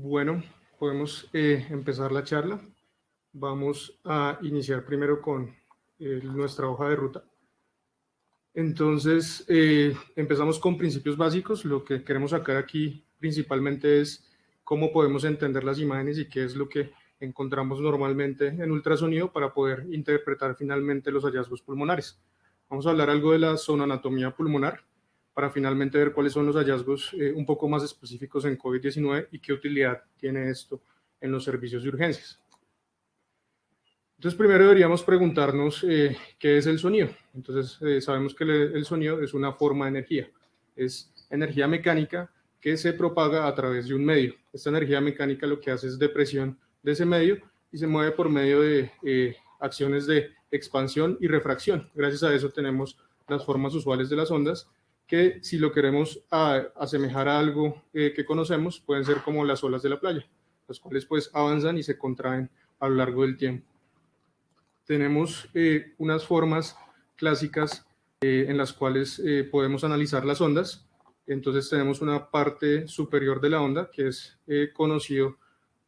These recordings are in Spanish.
Bueno, podemos empezar la charla. Vamos a iniciar primero con nuestra hoja de ruta. Entonces, empezamos con principios básicos. Lo que queremos sacar aquí principalmente es cómo podemos entender las imágenes y qué es lo que encontramos normalmente en ultrasonido para poder interpretar finalmente los hallazgos pulmonares. Vamos a hablar algo de la zonoanatomía pulmonar para finalmente ver cuáles son los hallazgos un poco más específicos en COVID-19 y qué utilidad tiene esto en los servicios de urgencias. Entonces, primero deberíamos preguntarnos qué es el sonido. Entonces, sabemos que el sonido es una forma de energía. Es energía mecánica que se propaga a través de un medio. Esta energía mecánica lo que hace es depresión de ese medio y se mueve por medio de acciones de expansión y refracción. Gracias a eso tenemos las formas usuales de las ondas, que si lo queremos asemejar a algo que conocemos, pueden ser como las olas de la playa, las cuales pues avanzan y se contraen a lo largo del tiempo. Tenemos unas formas clásicas en las cuales podemos analizar las ondas. Entonces tenemos una parte superior de la onda que es conocido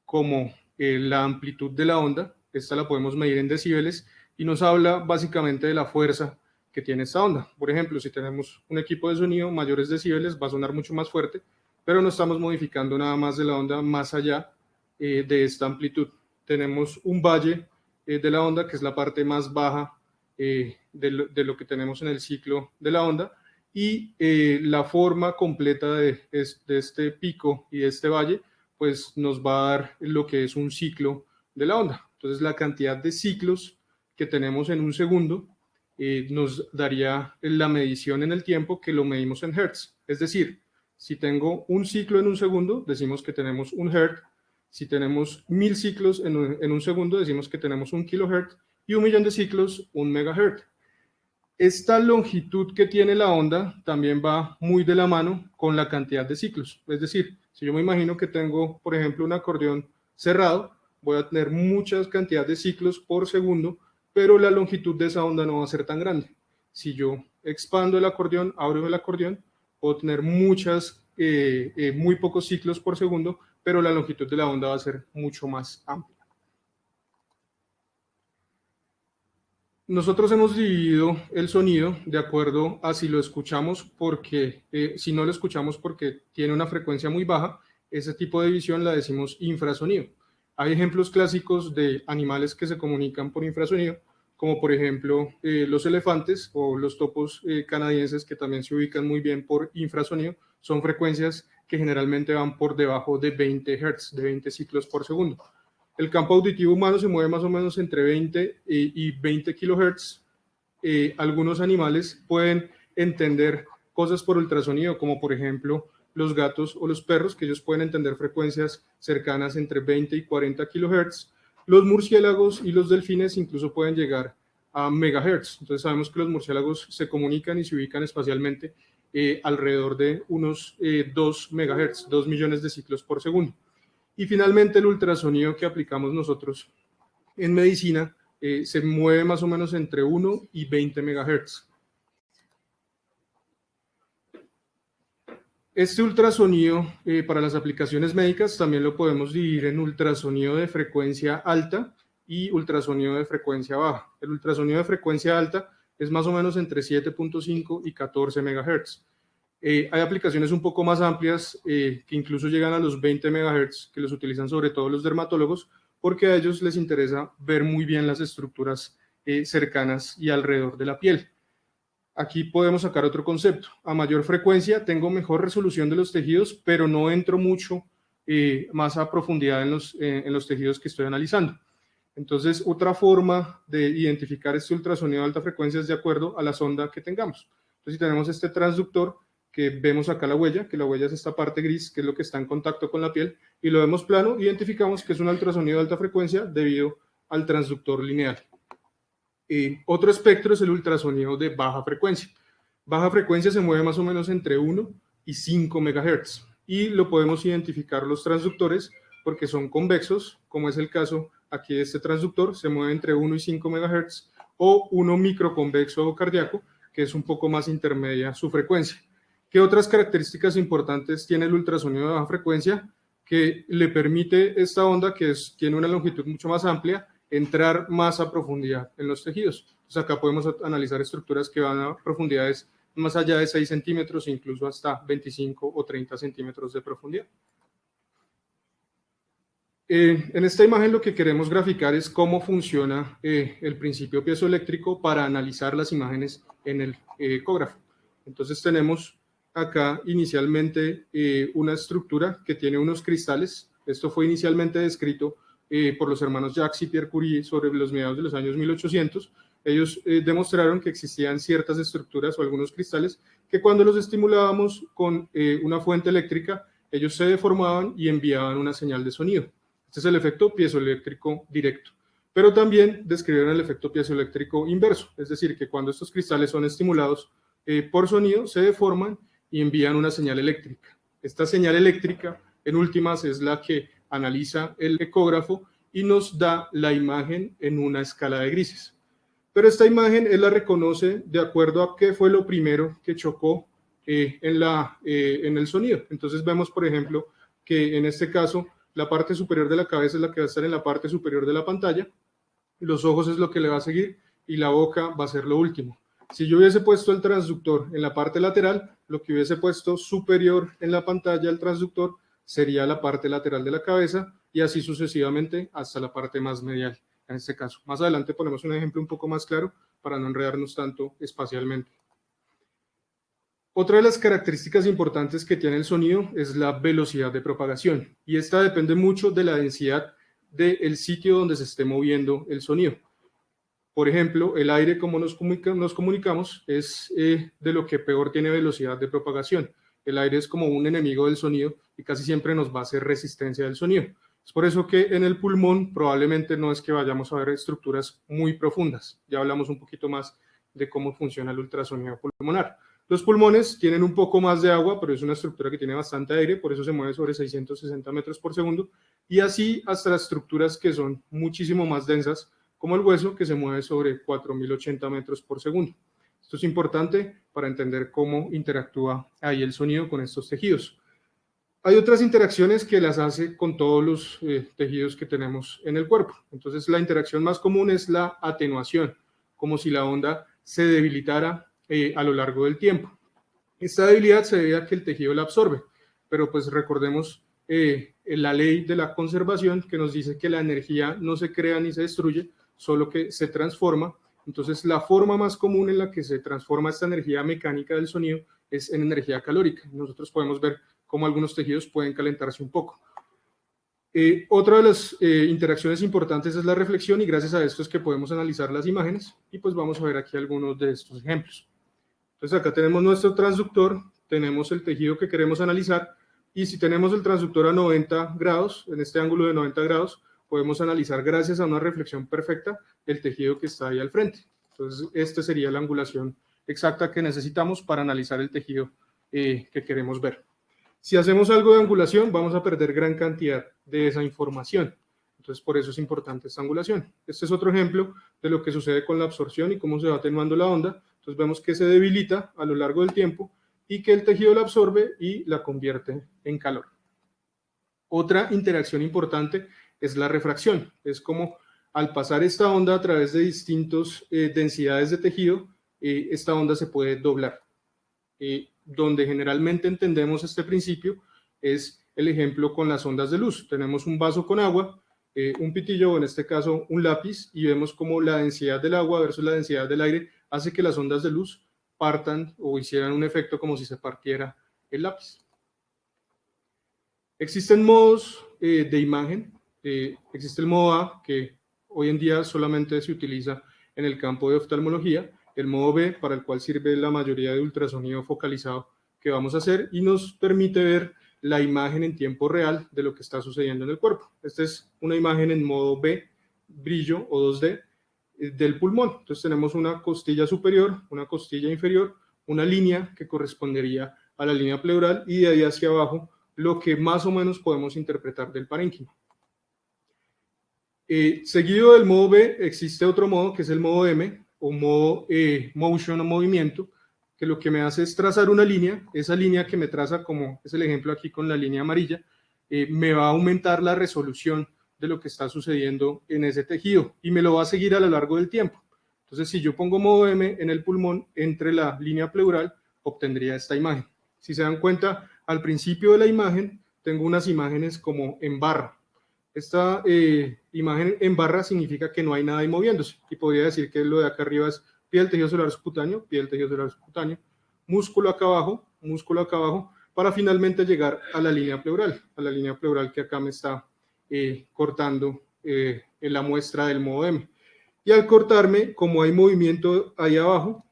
como la amplitud de la onda. Esta la podemos medir en decibeles y nos habla básicamente de la fuerza que tiene esta onda. Por ejemplo, si tenemos un equipo de sonido mayores decibeles, va a sonar mucho más fuerte, pero no estamos modificando nada más de la onda más allá de esta amplitud. Tenemos un valle de la onda, que es la parte más baja de lo que tenemos en el ciclo de la onda, y la forma completa de este pico y de este valle, pues nos va a dar lo que es un ciclo de la onda. Entonces, la cantidad de ciclos que tenemos en un segundo nos daría la medición en el tiempo, que lo medimos en hertz. Es decir, si tengo un ciclo en un segundo, decimos que tenemos un hertz. Si tenemos 1000 ciclos en un segundo, decimos que tenemos 1 kilohertz, y 1.000.000 de ciclos, 1 megahertz. Esta longitud que tiene la onda también va muy de la mano con la cantidad de ciclos. Es decir, si yo me imagino que tengo, por ejemplo, un acordeón cerrado, voy a tener muchas cantidades de ciclos por segundo, pero la longitud de esa onda no va a ser tan grande. Si yo expando el acordeón, abro el acordeón, puedo tener muy pocos ciclos por segundo, pero la longitud de la onda va a ser mucho más amplia. Nosotros hemos dividido el sonido de acuerdo a si lo escuchamos porque, si no lo escuchamos porque tiene una frecuencia muy baja, ese tipo de división la decimos infrasonido. Hay ejemplos clásicos de animales que se comunican por infrasonido, como por ejemplo los elefantes o los topos canadienses, que también se ubican muy bien por infrasonido. Son frecuencias que generalmente van por debajo de 20 Hz, de 20 ciclos por segundo. El campo auditivo humano se mueve más o menos entre 20 y 20 kHz. Algunos animales pueden entender cosas por ultrasonido, como por ejemplo los gatos o los perros, que ellos pueden entender frecuencias cercanas entre 20 y 40 kHz. Los murciélagos y los delfines incluso pueden llegar a megahertz. Entonces sabemos que los murciélagos se comunican y se ubican espacialmente alrededor de unos 2 megahertz, 2 millones de ciclos por segundo. Y finalmente el ultrasonido que aplicamos nosotros en medicina se mueve más o menos entre 1 y 20 megahertz. Este ultrasonido para las aplicaciones médicas también lo podemos dividir en ultrasonido de frecuencia alta y ultrasonido de frecuencia baja. El ultrasonido de frecuencia alta es más o menos entre 7.5 y 14 megahertz. Hay aplicaciones un poco más amplias que incluso llegan a los 20 MHz, que los utilizan sobre todo los dermatólogos, porque a ellos les interesa ver muy bien las estructuras cercanas y alrededor de la piel. Aquí podemos sacar otro concepto. A mayor frecuencia tengo mejor resolución de los tejidos, pero no entro mucho más a profundidad en los tejidos que estoy analizando. Entonces, otra forma de identificar este ultrasonido de alta frecuencia es de acuerdo a la sonda que tengamos. Entonces, si tenemos este transductor, que vemos acá la huella, que la huella es esta parte gris, que es lo que está en contacto con la piel, y lo vemos plano, identificamos que es un ultrasonido de alta frecuencia debido al transductor lineal. Otro espectro es el ultrasonido de baja frecuencia. Baja frecuencia se mueve más o menos entre 1 y 5 MHz, y lo podemos identificar los transductores porque son convexos, como es el caso aquí de este transductor, se mueve entre 1 y 5 MHz, o uno microconvexo cardíaco, que es un poco más intermedia su frecuencia. ¿Qué otras características importantes tiene el ultrasonido de baja frecuencia? que le permite esta onda, que tiene una longitud mucho más amplia, entrar más a profundidad en los tejidos. Entonces acá podemos analizar estructuras que van a profundidades más allá de 6 centímetros, incluso hasta 25 o 30 centímetros de profundidad. En esta imagen lo que queremos graficar es cómo funciona el principio piezoeléctrico para analizar las imágenes en el ecógrafo. Entonces tenemos acá inicialmente una estructura que tiene unos cristales. Esto fue inicialmente descrito por los hermanos Jacques y Pierre Curie sobre los mediados de los años 1800. Ellos demostraron que existían ciertas estructuras o algunos cristales que cuando los estimulábamos con una fuente eléctrica, ellos se deformaban y enviaban una señal de sonido. Este es el efecto piezoeléctrico directo. Pero también describieron el efecto piezoeléctrico inverso, es decir, que cuando estos cristales son estimulados por sonido, se deforman y envían una señal eléctrica. Esta señal eléctrica, en últimas, es la que analiza el ecógrafo y nos da la imagen en una escala de grises. Pero esta imagen él la reconoce de acuerdo a qué fue lo primero que chocó en el sonido. Entonces vemos, por ejemplo, que en este caso la parte superior de la cabeza es la que va a estar en la parte superior de la pantalla, los ojos es lo que le va a seguir y la boca va a ser lo último. Si yo hubiese puesto el transductor en la parte lateral, lo que hubiese puesto superior en la pantalla al transductor sería la parte lateral de la cabeza y así sucesivamente hasta la parte más medial, en este caso. Más adelante ponemos un ejemplo un poco más claro para no enredarnos tanto espacialmente. Otra de las características importantes que tiene el sonido es la velocidad de propagación y esta depende mucho de la densidad del sitio donde se esté moviendo el sonido. Por ejemplo, el aire, como nos comunicamos, es de lo que peor tiene velocidad de propagación. El aire es como un enemigo del sonido y casi siempre nos va a hacer resistencia del sonido. Es por eso que en el pulmón probablemente no es que vayamos a ver estructuras muy profundas. Ya hablamos un poquito más de cómo funciona el ultrasonido pulmonar. Los pulmones tienen un poco más de agua, pero es una estructura que tiene bastante aire, por eso se mueve sobre 660 metros por segundo, y así hasta las estructuras que son muchísimo más densas, como el hueso, que se mueve sobre 4080 metros por segundo. Esto es importante para entender cómo interactúa ahí el sonido con estos tejidos. Hay otras interacciones que las hace con todos los tejidos que tenemos en el cuerpo. Entonces, la interacción más común es la atenuación, como si la onda se debilitara a lo largo del tiempo. Esta debilidad se debe a que el tejido la absorbe, pero pues recordemos la ley de la conservación que nos dice que la energía no se crea ni se destruye, solo que se transforma. Entonces la forma más común en la que se transforma esta energía mecánica del sonido es en energía calórica. Nosotros podemos ver cómo algunos tejidos pueden calentarse un poco. Otra de las interacciones importantes es la reflexión y gracias a esto es que podemos analizar las imágenes y pues vamos a ver aquí algunos de estos ejemplos. Entonces acá tenemos nuestro transductor, tenemos el tejido que queremos analizar y si tenemos el transductor a 90 grados, en este ángulo de 90 grados, podemos analizar gracias a una reflexión perfecta el tejido que está ahí al frente. Entonces esta sería la angulación exacta que necesitamos para analizar el tejido que queremos ver. Si hacemos algo de angulación, vamos a perder gran cantidad de esa información. Entonces, por eso es importante esta angulación. Este es otro ejemplo de lo que sucede con la absorción y cómo se va atenuando la onda. Entonces, vemos que se debilita a lo largo del tiempo y que el tejido la absorbe y la convierte en calor. Otra interacción importante es la refracción. Es como al pasar esta onda a través de distintas densidades de tejido, esta onda se puede doblar. Donde generalmente entendemos este principio es el ejemplo con las ondas de luz. Tenemos un vaso con agua, un pitillo o en este caso un lápiz y vemos como la densidad del agua versus la densidad del aire hace que las ondas de luz partan o hicieran un efecto como si se partiera el lápiz. Existen modos de imagen. Existe el modo A que hoy en día solamente se utiliza en el campo de oftalmología, el modo B para el cual sirve la mayoría de ultrasonido focalizado que vamos a hacer y nos permite ver la imagen en tiempo real de lo que está sucediendo en el cuerpo. Esta es una imagen en modo B, brillo o 2D del pulmón. Entonces tenemos una costilla superior, una costilla inferior, una línea que correspondería a la línea pleural y de ahí hacia abajo lo que más o menos podemos interpretar del parénquima. Seguido del modo B existe otro modo que es el modo M o modo motion o movimiento, que lo que me hace es trazar una línea, esa línea que me traza como es el ejemplo aquí con la línea amarilla, me va a aumentar la resolución de lo que está sucediendo en ese tejido y me lo va a seguir a lo largo del tiempo. Entonces, si yo pongo modo M en el pulmón entre la línea pleural, obtendría esta imagen. Si se dan cuenta, al principio de la imagen tengo unas imágenes como en barra. Esta imagen en barra significa que no hay nada ahí moviéndose y podría decir que lo de acá arriba es piel del tejido celular subcutáneo, piel del tejido celular subcutáneo, músculo acá abajo, para finalmente llegar a la línea pleural que acá me está cortando en la muestra del modo M. Y al cortarme, como hay movimiento ahí abajo,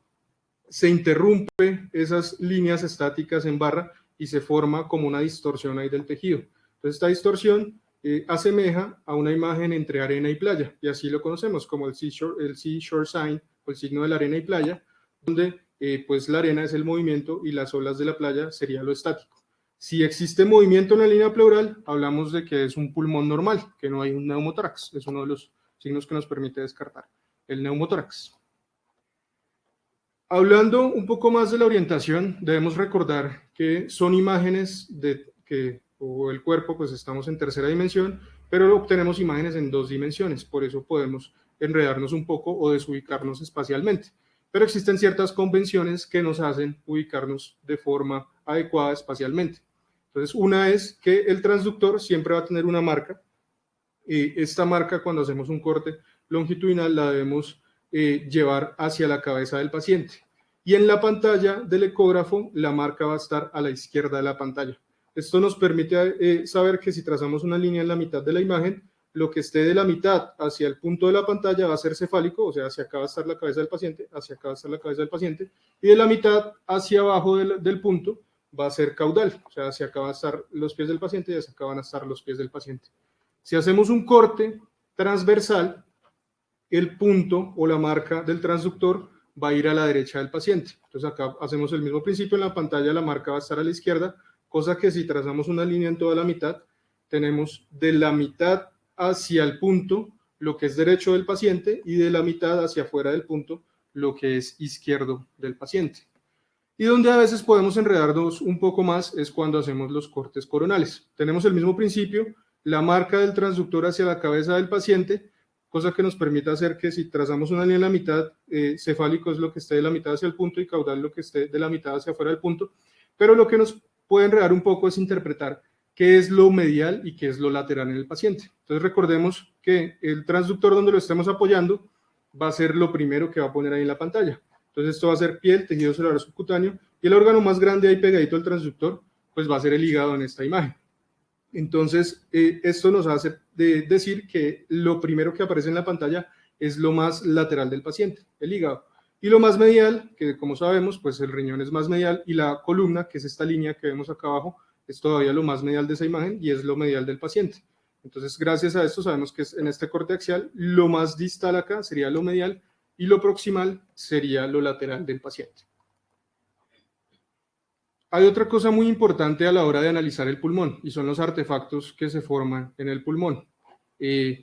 se interrumpe esas líneas estáticas en barra y se forma como una distorsión ahí del tejido. Entonces esta distorsión asemeja a una imagen entre arena y playa, y así lo conocemos como el seashore sign, o el signo de la arena y playa, donde pues la arena es el movimiento y las olas de la playa sería lo estático. Si existe movimiento en la línea pleural, hablamos de que es un pulmón normal, que no hay un neumotórax. Es uno de los signos que nos permite descartar el neumotórax. Hablando un poco más de la orientación, debemos recordar que son imágenes o el cuerpo, pues estamos en tercera dimensión, pero obtenemos imágenes en 2 dimensiones, por eso podemos enredarnos un poco o desubicarnos espacialmente. Pero existen ciertas convenciones que nos hacen ubicarnos de forma adecuada espacialmente. Entonces, una es que el transductor siempre va a tener una marca, y esta marca, cuando hacemos un corte longitudinal, la debemos llevar hacia la cabeza del paciente. Y en la pantalla del ecógrafo, la marca va a estar a la izquierda de la pantalla. Esto nos permite saber que si trazamos una línea en la mitad de la imagen, lo que esté de la mitad hacia el punto de la pantalla va a ser cefálico, o sea, hacia acá va a estar la cabeza del paciente, hacia acá va a estar la cabeza del paciente, y de la mitad hacia abajo del punto va a ser caudal, o sea, hacia acá van a estar los pies del paciente y hacia acá van a estar los pies del paciente. Si hacemos un corte transversal, el punto o la marca del transductor va a ir a la derecha del paciente. Entonces acá hacemos el mismo principio, en la pantalla la marca va a estar a la izquierda, cosa que si trazamos una línea en toda la mitad, tenemos de la mitad hacia el punto lo que es derecho del paciente y de la mitad hacia afuera del punto lo que es izquierdo del paciente. Y donde a veces podemos enredarnos un poco más es cuando hacemos los cortes coronales. Tenemos el mismo principio, la marca del transductor hacia la cabeza del paciente, cosa que nos permite hacer que si trazamos una línea en la mitad, cefálico es lo que esté de la mitad hacia el punto y caudal lo que esté de la mitad hacia afuera del punto, pero lo que nos puede enredar un poco es interpretar qué es lo medial y qué es lo lateral en el paciente. Entonces recordemos que el transductor donde lo estemos apoyando va a ser lo primero que va a poner ahí en la pantalla. Entonces esto va a ser piel, tejido celular subcutáneo, y el órgano más grande ahí pegadito al transductor, pues va a ser el hígado en esta imagen. Entonces, esto nos hace decir que lo primero que aparece en la pantalla es lo más lateral del paciente, el hígado. Y lo más medial, que como sabemos, pues el riñón es más medial, y la columna, que es esta línea que vemos acá abajo, es todavía lo más medial de esa imagen y es lo medial del paciente. Entonces, gracias a esto sabemos que en este corte axial, lo más distal acá sería lo medial y lo proximal sería lo lateral del paciente. Hay otra cosa muy importante a la hora de analizar el pulmón y son los artefactos que se forman en el pulmón.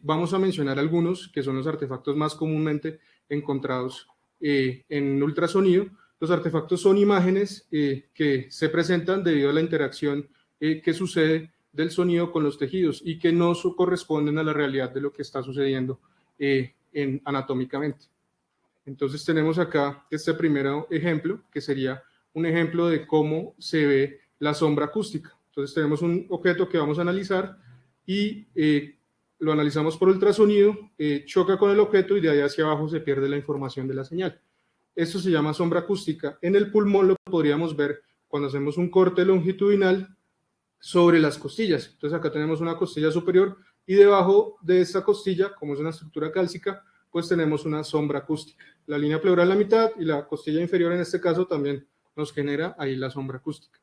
Vamos a mencionar algunos que son los artefactos más comúnmente encontrados en ultrasonido. Los artefactos son imágenes que se presentan debido a la interacción que sucede del sonido con los tejidos y que no corresponden a la realidad de lo que está sucediendo anatómicamente. Entonces tenemos acá este primer ejemplo, que sería un ejemplo de cómo se ve la sombra acústica. Entonces tenemos un objeto que vamos a analizar y lo analizamos por ultrasonido, choca con el objeto y de ahí hacia abajo se pierde la información de la señal. Esto se llama sombra acústica. En el pulmón lo podríamos ver cuando hacemos un corte longitudinal sobre las costillas. Entonces acá tenemos una costilla superior y debajo de esta costilla, como es una estructura cálcica, pues tenemos una sombra acústica. La línea pleural en la mitad y la costilla inferior en este caso también nos genera ahí la sombra acústica.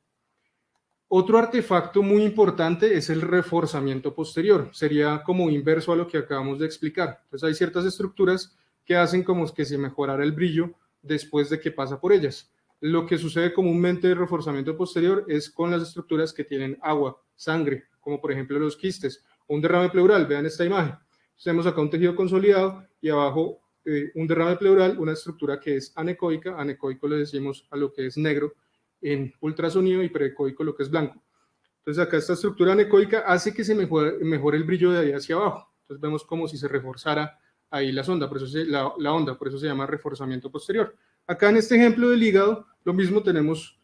Otro artefacto muy importante es el reforzamiento posterior. Sería como inverso a lo que acabamos de explicar. Entonces hay ciertas estructuras que hacen como que se mejorara el brillo después de que pasa por ellas. Lo que sucede comúnmente de reforzamiento posterior es con las estructuras que tienen agua, sangre, como por ejemplo los quistes o un derrame pleural. Vean esta imagen. Tenemos acá un tejido consolidado y abajo un derrame pleural, una estructura que es anecoica. Anecoico le decimos a lo que es negro en ultrasonido y precoico lo que es blanco. Entonces acá esta estructura anecoica hace que se mejore el brillo de ahí hacia abajo. Entonces vemos como si se reforzara ahí la sonda, por eso la onda, por eso se llama reforzamiento posterior. Acá en este ejemplo del hígado, lo mismo tenemos,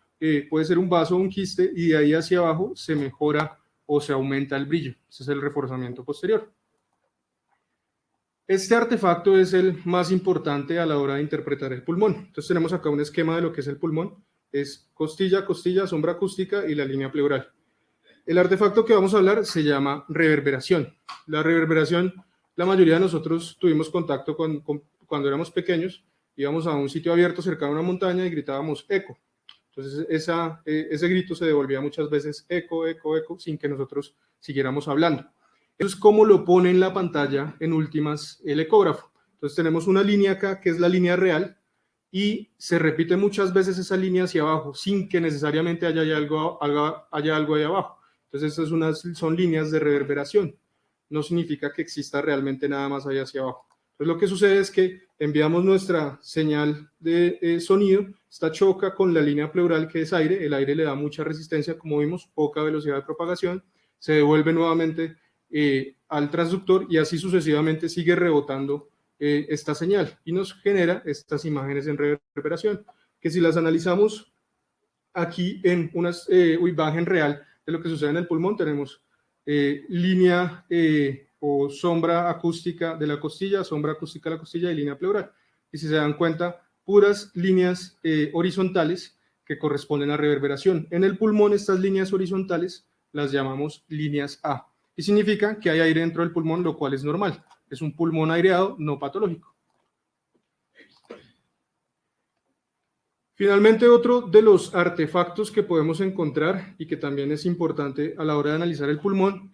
puede ser un vaso o un quiste, y de ahí hacia abajo se mejora o se aumenta el brillo. Ese es el reforzamiento posterior. Este artefacto es el más importante a la hora de interpretar el pulmón. Entonces tenemos acá un esquema de lo que es el pulmón. Es costilla, costilla, sombra acústica y la línea pleural. El artefacto que vamos a hablar se llama reverberación. La reverberación, la mayoría de nosotros tuvimos contacto cuando éramos pequeños, íbamos a un sitio abierto cercano a una montaña y gritábamos eco. Entonces ese grito se devolvía muchas veces eco, eco, eco, sin que nosotros siguiéramos hablando. Eso es como lo pone en la pantalla en últimas el ecógrafo. Entonces tenemos una línea acá que es la línea real y se repite muchas veces esa línea hacia abajo sin que necesariamente haya algo ahí abajo. Entonces estas son líneas de reverberación. No significa que exista realmente nada más allá hacia abajo. Entonces lo que sucede es que enviamos nuestra señal de sonido, esta choca con la línea pleural que es aire, el aire le da mucha resistencia, como vimos, poca velocidad de propagación, se devuelve nuevamente al transductor y así sucesivamente sigue rebotando esta señal y nos genera estas imágenes en reverberación, que si las analizamos aquí en una imagen real de lo que sucede en el pulmón, tenemos línea o sombra acústica de la costilla, sombra acústica de la costilla y línea pleural. Y si se dan cuenta, puras líneas horizontales que corresponden a reverberación. En el pulmón estas líneas horizontales las llamamos líneas A. Y significa que hay aire dentro del pulmón, lo cual es normal. Es un pulmón aireado, no patológico. Finalmente, otro de los artefactos que podemos encontrar y que también es importante a la hora de analizar el pulmón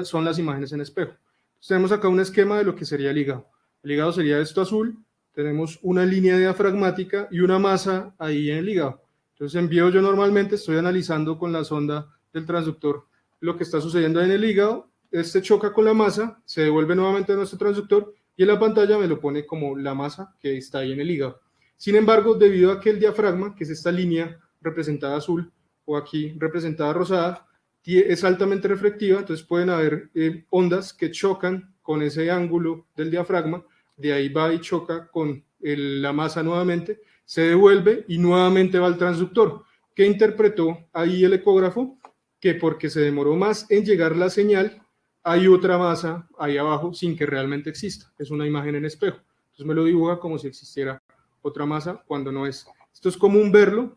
son las imágenes en espejo. Entonces, tenemos acá un esquema de lo que sería el hígado. El hígado sería esto azul, tenemos una línea diafragmática y una masa ahí en el hígado. Entonces yo normalmente estoy analizando con la sonda del transductor lo que está sucediendo en el hígado, este choca con la masa, se devuelve nuevamente a nuestro transductor y en la pantalla me lo pone como la masa que está ahí en el hígado. Sin embargo, debido a que el diafragma, que es esta línea representada azul o aquí representada rosada, es altamente reflectiva, entonces pueden haber ondas que chocan con ese ángulo del diafragma, de ahí va y choca con la masa nuevamente, se devuelve y nuevamente va al transductor. ¿Qué interpretó ahí el ecógrafo? Que porque se demoró más en llegar la señal, hay otra masa ahí abajo sin que realmente exista. Es una imagen en espejo. Entonces me lo dibuja como si existiera otra masa cuando no es. Esto es común verlo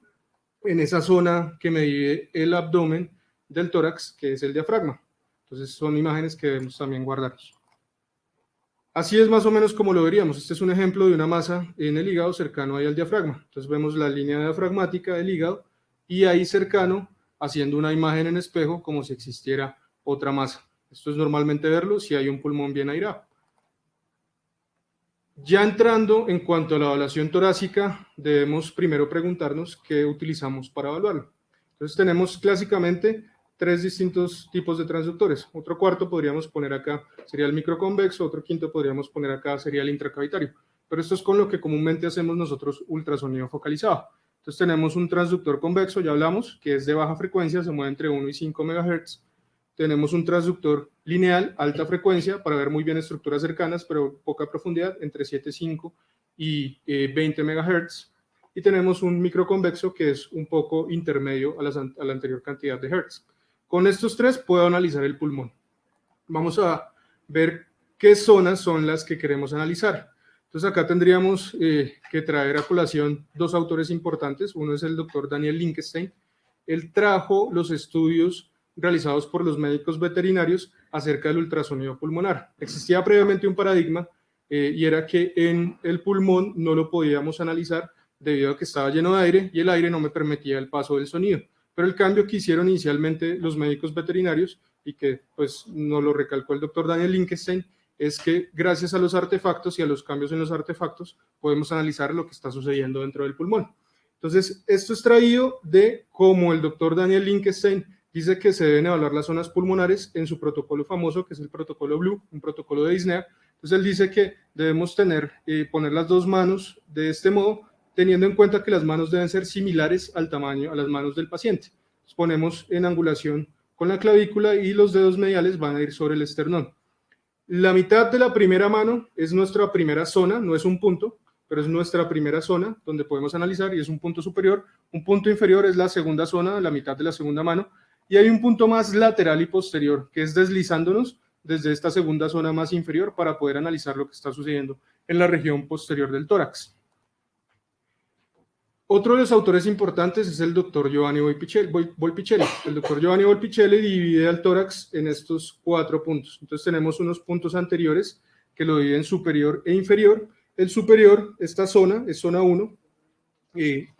en esa zona que me divide el abdomen del tórax, que es el diafragma. Entonces son imágenes que debemos también guardarnos. Así es más o menos como lo veríamos. Este es un ejemplo de una masa en el hígado cercano ahí al diafragma. Entonces vemos la línea diafragmática del hígado y ahí cercano haciendo una imagen en espejo como si existiera otra masa. Esto es normalmente verlo si hay un pulmón bien airado. Ya entrando en cuanto a la evaluación torácica, debemos primero preguntarnos qué utilizamos para evaluarlo. Entonces tenemos clásicamente tres distintos tipos de transductores. Otro cuarto podríamos poner acá, sería el microconvexo, otro quinto podríamos poner acá, sería el intracavitario. Pero esto es con lo que comúnmente hacemos nosotros ultrasonido focalizado. Entonces tenemos un transductor convexo, ya hablamos, que es de baja frecuencia, se mueve entre 1 y 5 MHz. Tenemos un transductor lineal, alta frecuencia, para ver muy bien estructuras cercanas, pero poca profundidad, entre 7,5 y 20 MHz. Y tenemos un microconvexo que es un poco intermedio a la anterior cantidad de Hertz. Con estos tres puedo analizar el pulmón. Vamos a ver qué zonas son las que queremos analizar. Entonces acá tendríamos que traer a colación dos autores importantes. Uno es el doctor Daniel Linkestein. Él trajo los estudios realizados por los médicos veterinarios acerca del ultrasonido pulmonar. Existía previamente un paradigma y era que en el pulmón no lo podíamos analizar debido a que estaba lleno de aire y el aire no me permitía el paso del sonido. Pero el cambio que hicieron inicialmente los médicos veterinarios y que pues nos lo recalcó el doctor Daniel Linkestein es que gracias a los artefactos y a los cambios en los artefactos podemos analizar lo que está sucediendo dentro del pulmón. Entonces, esto es traído de cómo el doctor Daniel Linkestein dice que se deben evaluar las zonas pulmonares en su protocolo famoso, que es el protocolo Blue, un protocolo de Disney. Entonces, él dice que debemos poner las dos manos de este modo, teniendo en cuenta que las manos deben ser similares al tamaño, a las manos del paciente. Entonces, ponemos en angulación con la clavícula y los dedos mediales van a ir sobre el esternón. La mitad de la primera mano es nuestra primera zona, no es un punto, pero es nuestra primera zona donde podemos analizar y es un punto superior. Un punto inferior es la segunda zona, la mitad de la segunda mano, y hay un punto más lateral y posterior, que es deslizándonos desde esta segunda zona más inferior para poder analizar lo que está sucediendo en la región posterior del tórax. Otro de los autores importantes es el doctor Giovanni Volpicelli. El doctor Giovanni Volpicelli divide al tórax en estos 4 puntos. Entonces tenemos unos puntos anteriores que lo dividen superior e inferior. El superior, esta zona, es zona 1,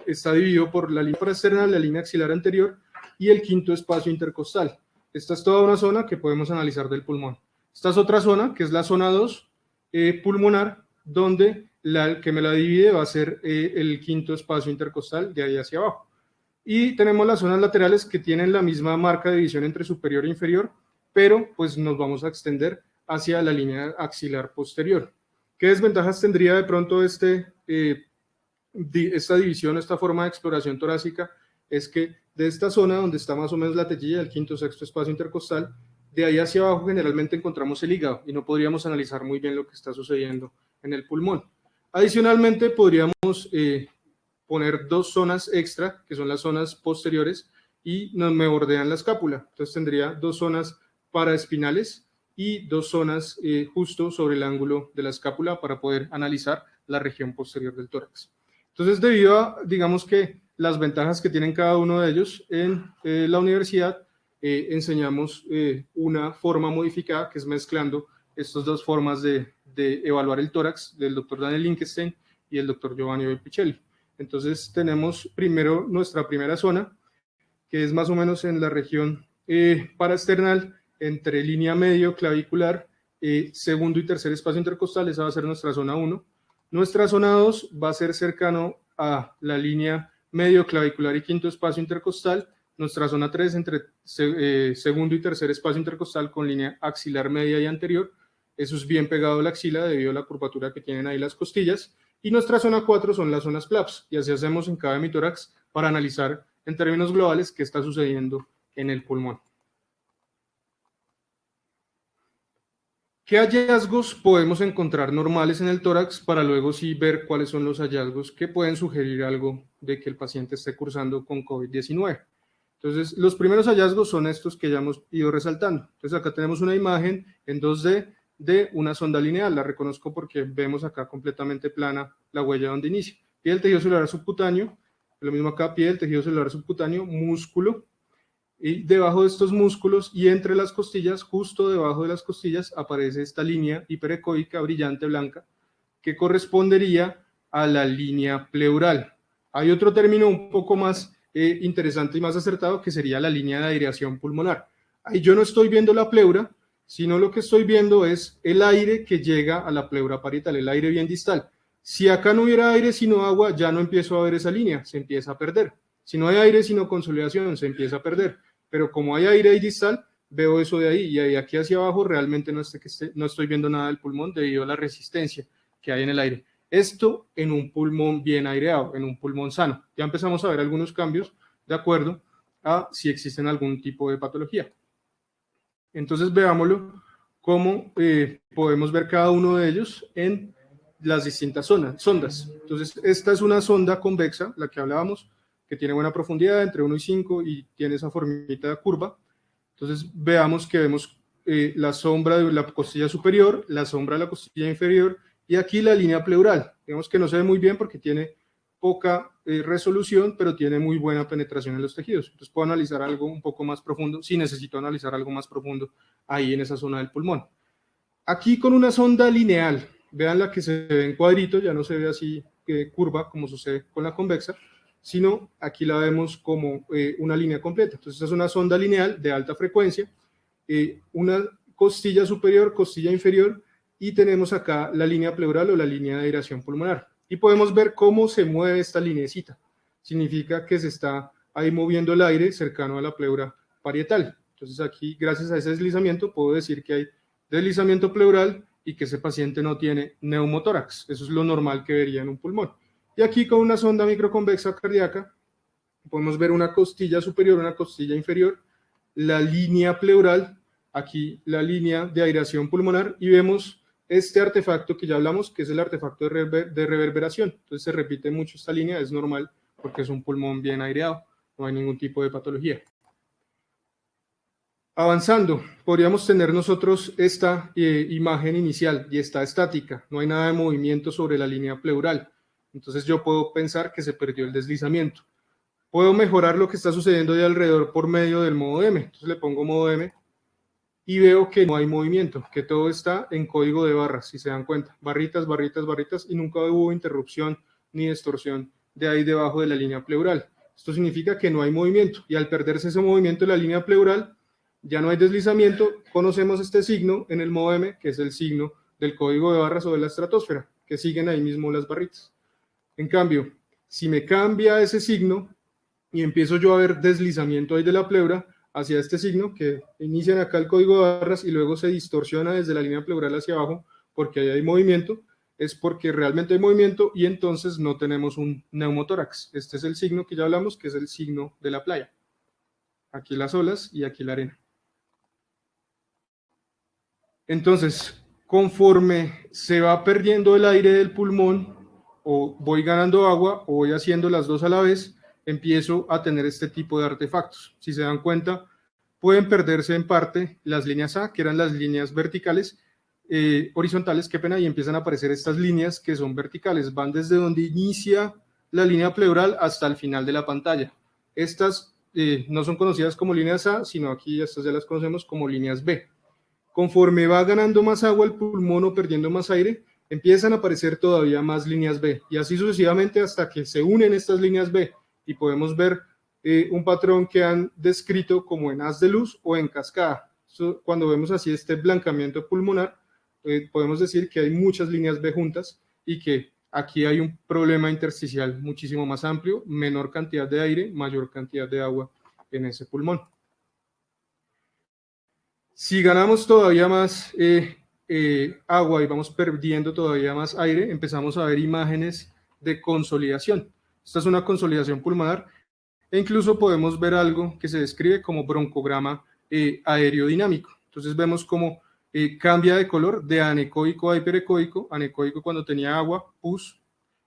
está dividido por la línea externa, la línea axilar anterior y el quinto espacio intercostal. Esta es toda una zona que podemos analizar del pulmón. Esta es otra zona, que es la zona 2, pulmonar, donde el que me la divide va a ser el quinto espacio intercostal de ahí hacia abajo. Y tenemos las zonas laterales que tienen la misma marca de división entre superior e inferior, pero pues nos vamos a extender hacia la línea axilar posterior. ¿Qué desventajas tendría de pronto esta división, esta forma de exploración torácica? Es que de esta zona donde está más o menos la tetilla del quinto sexto espacio intercostal, de ahí hacia abajo generalmente encontramos el hígado y no podríamos analizar muy bien lo que está sucediendo en el pulmón. Adicionalmente podríamos poner 2 zonas extra, que son las zonas posteriores, y me bordean la escápula. Entonces tendría 2 zonas paraespinales y 2 zonas justo sobre el ángulo de la escápula para poder analizar la región posterior del tórax. Entonces, debido a, digamos que, las ventajas que tienen cada uno de ellos en la universidad, enseñamos una forma modificada que es mezclando estas 2 formas de evaluar el tórax del doctor Daniel Lichtenstein y el doctor Giovanni Volpicelli. Entonces tenemos primero nuestra primera zona, que es más o menos en la región paraesternal, entre línea medio clavicular, segundo y tercer espacio intercostal. Esa va a ser nuestra zona 1. Nuestra zona 2 va a ser cercano a la línea medio clavicular y quinto espacio intercostal. Nuestra zona 3 entre segundo y tercer espacio intercostal con línea axilar media y anterior. Eso es bien pegado a la axila debido a la curvatura que tienen ahí las costillas. Y nuestra zona 4 son las zonas PLAPS, y así hacemos en cada hemitórax para analizar en términos globales qué está sucediendo en el pulmón. ¿Qué hallazgos podemos encontrar normales en el tórax para luego sí ver cuáles son los hallazgos que pueden sugerir algo de que el paciente esté cursando con COVID-19? Entonces, los primeros hallazgos son estos que ya hemos ido resaltando. Entonces, acá tenemos una imagen en 2D de una sonda lineal. La reconozco porque vemos acá completamente plana la huella donde inicia. Pie del tejido celular subcutáneo, lo mismo acá, pie del tejido celular subcutáneo, músculo, y debajo de estos músculos y entre las costillas, justo debajo de las costillas, aparece esta línea hiperecoica brillante blanca que correspondería a la línea pleural. Hay otro término un poco más interesante y más acertado que sería la línea de aireación pulmonar. Ahí yo no estoy viendo la pleura, sino lo que estoy viendo es el aire que llega a la pleura parietal, el aire bien distal. Si acá no hubiera aire sino agua, ya no empiezo a ver esa línea, se empieza a perder. Si no hay aire sino consolidación, se empieza a perder. Pero como hay aire ahí distal, veo eso de ahí, y de aquí hacia abajo realmente no estoy viendo nada del pulmón debido a la resistencia que hay en el aire. Esto en un pulmón bien aireado, en un pulmón sano. Ya empezamos a ver algunos cambios de acuerdo a si existen algún tipo de patología. Entonces veámoslo cómo podemos ver cada uno de ellos en las distintas sondas. Entonces esta es una sonda convexa, la que hablábamos, que tiene buena profundidad, entre 1 y 5, y tiene esa formita de curva. Entonces vemos la sombra de la costilla superior, la sombra de la costilla inferior, y aquí la línea pleural. Vemos que no se ve muy bien porque tiene poca resolución, pero tiene muy buena penetración en los tejidos. Entonces puedo analizar algo un poco más profundo, si necesito analizar algo más profundo ahí en esa zona del pulmón. Aquí con una sonda lineal, vean la que se ve en cuadrito, ya no se ve así curva como sucede con la convexa, sino aquí la vemos como una línea completa. Entonces esta es una sonda lineal de alta frecuencia, una costilla superior, costilla inferior, y tenemos acá la línea pleural o la línea de aireación pulmonar. Y podemos ver cómo se mueve esta lineecita. Significa que se está ahí moviendo el aire cercano a la pleura parietal. Entonces aquí, gracias a ese deslizamiento, puedo decir que hay deslizamiento pleural y que ese paciente no tiene neumotórax. Eso es lo normal que vería en un pulmón. Y aquí con una sonda microconvexa cardíaca podemos ver una costilla superior, una costilla inferior, la línea pleural, aquí la línea de aireación pulmonar, y vemos este artefacto que ya hablamos, que es el artefacto de reverberación. Entonces se repite mucho esta línea, es normal porque es un pulmón bien aireado, no hay ningún tipo de patología. Avanzando, podríamos tener nosotros esta imagen inicial y está estática, no hay nada de movimiento sobre la línea pleural. Entonces yo puedo pensar que se perdió el deslizamiento. Puedo mejorar lo que está sucediendo de alrededor por medio del modo M. Entonces le pongo modo M y veo que no hay movimiento, que todo está en código de barras, si se dan cuenta. Barritas, barritas, barritas, y nunca hubo interrupción ni distorsión de ahí debajo de la línea pleural. Esto significa que no hay movimiento, y al perderse ese movimiento de la línea pleural, ya no hay deslizamiento. Conocemos este signo en el modo M, que es el signo del código de barras o de la estratosfera, que siguen ahí mismo las barritas. En cambio, si me cambia ese signo y empiezo yo a ver deslizamiento ahí de la pleura hacia este signo, que inician acá el código de barras y luego se distorsiona desde la línea pleural hacia abajo porque ahí hay movimiento, es porque realmente hay movimiento y entonces no tenemos un neumotórax. Este es el signo que ya hablamos, que es el signo de la playa. Aquí las olas y aquí la arena. Entonces, conforme se va perdiendo el aire del pulmón, o voy ganando agua, o voy haciendo las dos a la vez, empiezo a tener este tipo de artefactos. Si se dan cuenta, pueden perderse en parte las líneas A, que eran las líneas verticales, horizontales, qué pena, y empiezan a aparecer estas líneas que son verticales, van desde donde inicia la línea pleural hasta el final de la pantalla. Estas no son conocidas como líneas A, sino aquí estas ya las conocemos como líneas B. Conforme va ganando más agua el pulmón o perdiendo más aire, empiezan a aparecer todavía más líneas B, y así sucesivamente hasta que se unen estas líneas B, y podemos ver un patrón que han descrito como en haz de luz o en cascada. Cuando vemos así este blancamiento pulmonar, podemos decir que hay muchas líneas B juntas y que aquí hay un problema intersticial muchísimo más amplio, menor cantidad de aire, mayor cantidad de agua en ese pulmón. Si ganamos todavía más agua y vamos perdiendo todavía más aire, empezamos a ver imágenes de consolidación. Esta es una consolidación pulmonar e incluso podemos ver algo que se describe como broncograma aerodinámico. Entonces vemos cómo cambia de color de anecoico a hiperecoico, anecoico cuando tenía agua, pus,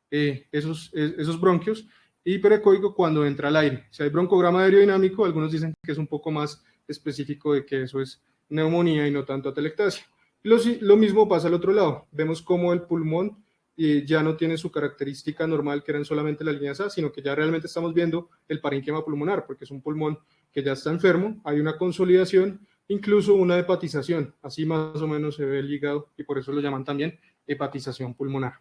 esos bronquios, y hiperecoico cuando entra el aire. Si hay broncograma aerodinámico, algunos dicen que es un poco más específico de que eso es neumonía y no tanto atelectasia. Lo mismo pasa al otro lado. Vemos cómo el pulmón ya no tiene su característica normal, que eran solamente las líneas A, sino que ya realmente estamos viendo el parénquima pulmonar, porque es un pulmón que ya está enfermo, hay una consolidación, incluso una hepatización. Así más o menos se ve el hígado y por eso lo llaman también hepatización pulmonar.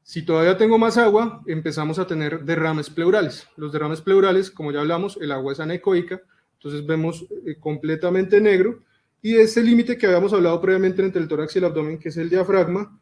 Si todavía tengo más agua, empezamos a tener derrames pleurales. Los derrames pleurales, como ya hablamos, el agua es anecoica, entonces vemos completamente negro, y ese límite que habíamos hablado previamente entre el tórax y el abdomen, que es el diafragma,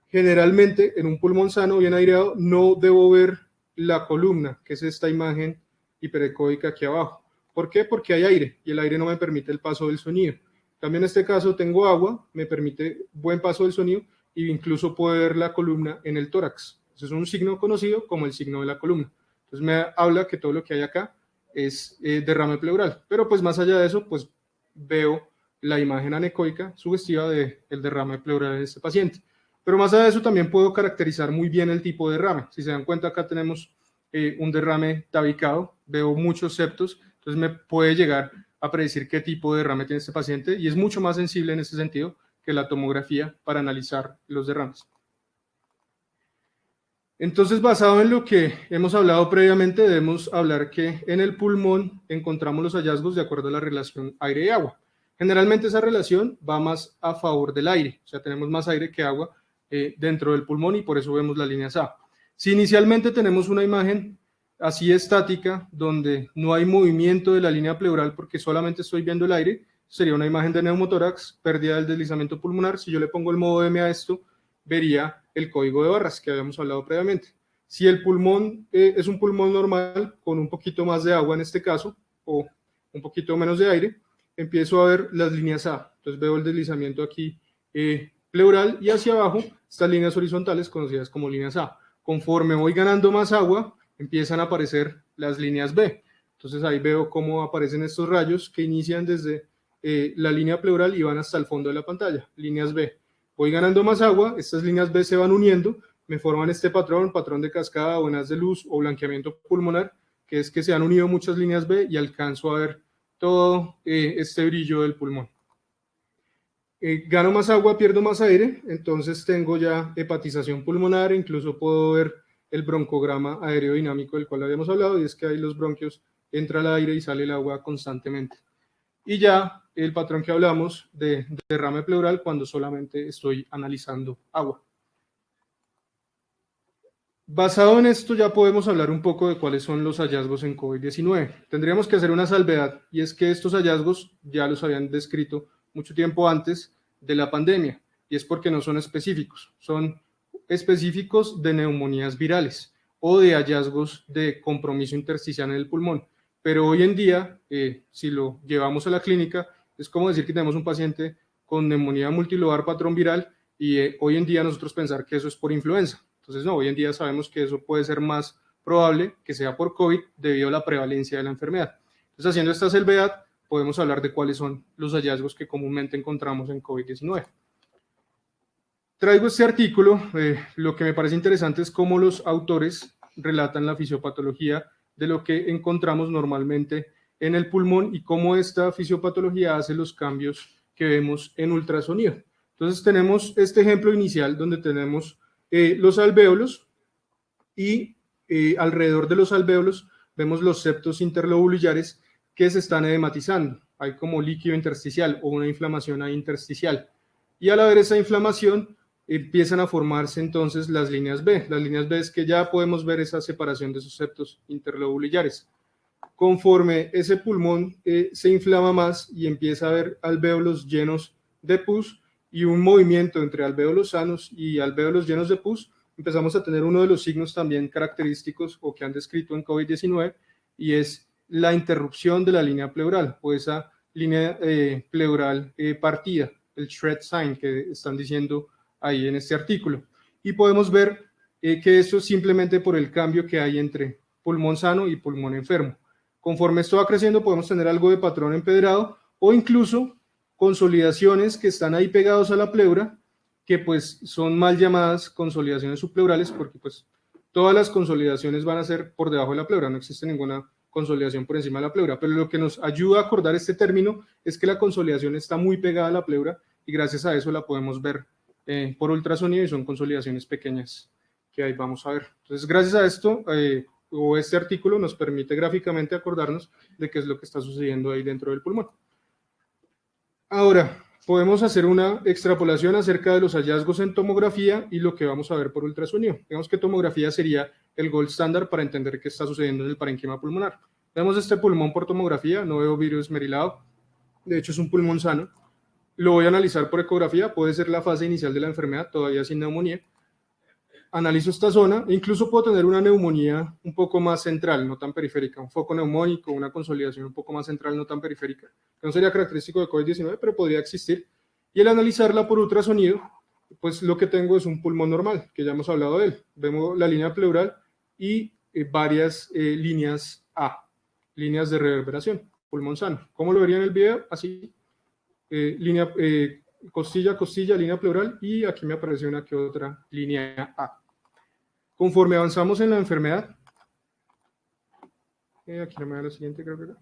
generalmente en un pulmón sano, bien aireado, no debo ver la columna, que es esta imagen hiperecoica aquí abajo. ¿Por qué? Porque hay aire, y el aire no me permite el paso del sonido. También en este caso tengo agua, me permite buen paso del sonido, e incluso puedo ver la columna en el tórax. Eso es un signo conocido como el signo de la columna. Entonces me habla que todo lo que hay acá es derrame pleural, pero pues más allá de eso, pues veo la imagen anecoica sugestiva del derrame pleural de este paciente. Pero más allá de eso también puedo caracterizar muy bien el tipo de derrame. Si se dan cuenta, acá tenemos un derrame tabicado, veo muchos septos, entonces me puede llegar a predecir qué tipo de derrame tiene este paciente, y es mucho más sensible en ese sentido que la tomografía para analizar los derrames. Entonces, basado en lo que hemos hablado previamente, debemos hablar que en el pulmón encontramos los hallazgos de acuerdo a la relación aire y agua. Generalmente esa relación va más a favor del aire, o sea, tenemos más aire que agua dentro del pulmón, y por eso vemos las líneas A. Si inicialmente tenemos una imagen así estática, donde no hay movimiento de la línea pleural porque solamente estoy viendo el aire, sería una imagen de neumotórax, pérdida del deslizamiento pulmonar. Si yo le pongo el modo M a esto, vería el código de barras que habíamos hablado previamente. Si el pulmón es un pulmón normal, con un poquito más de agua en este caso, o un poquito menos de aire, empiezo a ver las líneas A. Entonces veo el deslizamiento aquí pleural, y hacia abajo estas líneas horizontales conocidas como líneas A. Conforme voy ganando más agua, empiezan a aparecer las líneas B. Entonces ahí veo cómo aparecen estos rayos que inician desde la línea pleural y van hasta el fondo de la pantalla, líneas B. Voy ganando más agua, estas líneas B se van uniendo, me forman este patrón de cascada o haz de luz o blanqueamiento pulmonar, que es que se han unido muchas líneas B y alcanzo a ver todo este brillo del pulmón. Gano más agua, pierdo más aire, entonces tengo ya hepatización pulmonar, incluso puedo ver el broncograma aerodinámico del cual habíamos hablado, y es que ahí los bronquios entra el aire y sale el agua constantemente. Y ya el patrón que hablamos de derrame pleural cuando solamente estoy analizando agua. Basado en esto ya podemos hablar un poco de cuáles son los hallazgos en COVID-19. Tendríamos que hacer una salvedad, y es que estos hallazgos ya los habían descrito mucho tiempo antes de la pandemia, y es porque no son específicos, son específicos de neumonías virales o de hallazgos de compromiso intersticial en el pulmón. Pero hoy en día, si lo llevamos a la clínica, es como decir que tenemos un paciente con neumonía multilobar patrón viral y hoy en día nosotros pensar que eso es por influenza. Entonces, no, hoy en día sabemos que eso puede ser más probable que sea por COVID debido a la prevalencia de la enfermedad. Entonces, haciendo esta salvedad, podemos hablar de cuáles son los hallazgos que comúnmente encontramos en COVID-19. Traigo este artículo, lo que me parece interesante es cómo los autores relatan la fisiopatología de lo que encontramos normalmente en el pulmón y cómo esta fisiopatología hace los cambios que vemos en ultrasonido. Entonces tenemos este ejemplo inicial donde tenemos los alvéolos y alrededor de los alvéolos vemos los septos interlobulares que se están edematizando. Hay como líquido intersticial o una inflamación ahí intersticial. Y al haber esa inflamación, empiezan a formarse entonces las líneas B. Las líneas B es que ya podemos ver esa separación de esos septos interlobulares. Conforme ese pulmón se inflama más y empieza a haber alvéolos llenos de pus y un movimiento entre alvéolos sanos y alvéolos llenos de pus, empezamos a tener uno de los signos también característicos o que han descrito en COVID-19 y es la interrupción de la línea pleural o esa línea pleural partida, el shred sign que están diciendo ahí en este artículo. Y podemos ver que esto es simplemente por el cambio que hay entre pulmón sano y pulmón enfermo. Conforme esto va creciendo podemos tener algo de patrón empedrado o incluso consolidaciones que están ahí pegados a la pleura, que pues son mal llamadas consolidaciones subpleurales porque pues todas las consolidaciones van a ser por debajo de la pleura, no existe ninguna consolidación por encima de la pleura, pero lo que nos ayuda a acordar este término es que la consolidación está muy pegada a la pleura y gracias a eso la podemos ver por ultrasonido y son consolidaciones pequeñas que ahí vamos a ver. Entonces, gracias a esto, o este artículo nos permite gráficamente acordarnos de qué es lo que está sucediendo ahí dentro del pulmón. Ahora, podemos hacer una extrapolación acerca de los hallazgos en tomografía y lo que vamos a ver por ultrasonido. Digamos que tomografía sería el gold standard para entender qué está sucediendo en el parenquima pulmonar. Vemos este pulmón por tomografía, no veo vidrio esmerilado, de hecho es un pulmón sano. Lo voy a analizar por ecografía, puede ser la fase inicial de la enfermedad, todavía sin neumonía. Analizo esta zona, e incluso puedo tener una neumonía un poco más central, no tan periférica, un foco neumónico, una consolidación un poco más central, no tan periférica, que no sería característico de COVID-19, pero podría existir. Y al analizarla por ultrasonido, pues lo que tengo es un pulmón normal, que ya hemos hablado de él. Vemos la línea pleural y varias líneas A, líneas de reverberación, pulmón sano. ¿Cómo lo vería en el video? Así, línea costilla, costilla, línea pleural y aquí me apareció una que otra línea A. Conforme avanzamos en la enfermedad, aquí no me da la siguiente, creo que era.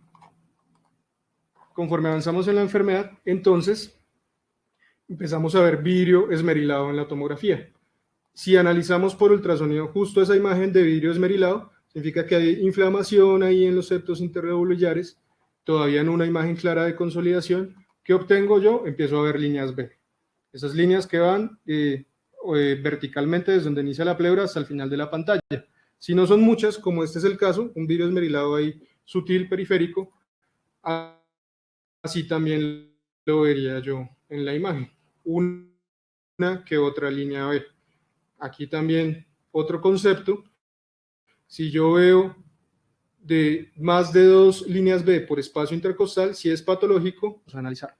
Conforme avanzamos en la enfermedad, entonces empezamos a ver vidrio esmerilado en la tomografía. Si analizamos por ultrasonido justo esa imagen de vidrio esmerilado, significa que hay inflamación ahí en los septos interlobulares, todavía en una imagen clara de consolidación. ¿Qué obtengo yo? Empiezo a ver líneas B. Esas líneas que van verticalmente desde donde inicia la pleura hasta el final de la pantalla. Si no son muchas, como este es el caso, un vidrio esmerilado ahí sutil, periférico, así también lo vería yo en la imagen. Una que otra línea B. Aquí también otro concepto. Si yo veo de más de 2 líneas B por espacio intercostal, si es patológico, vamos a analizar.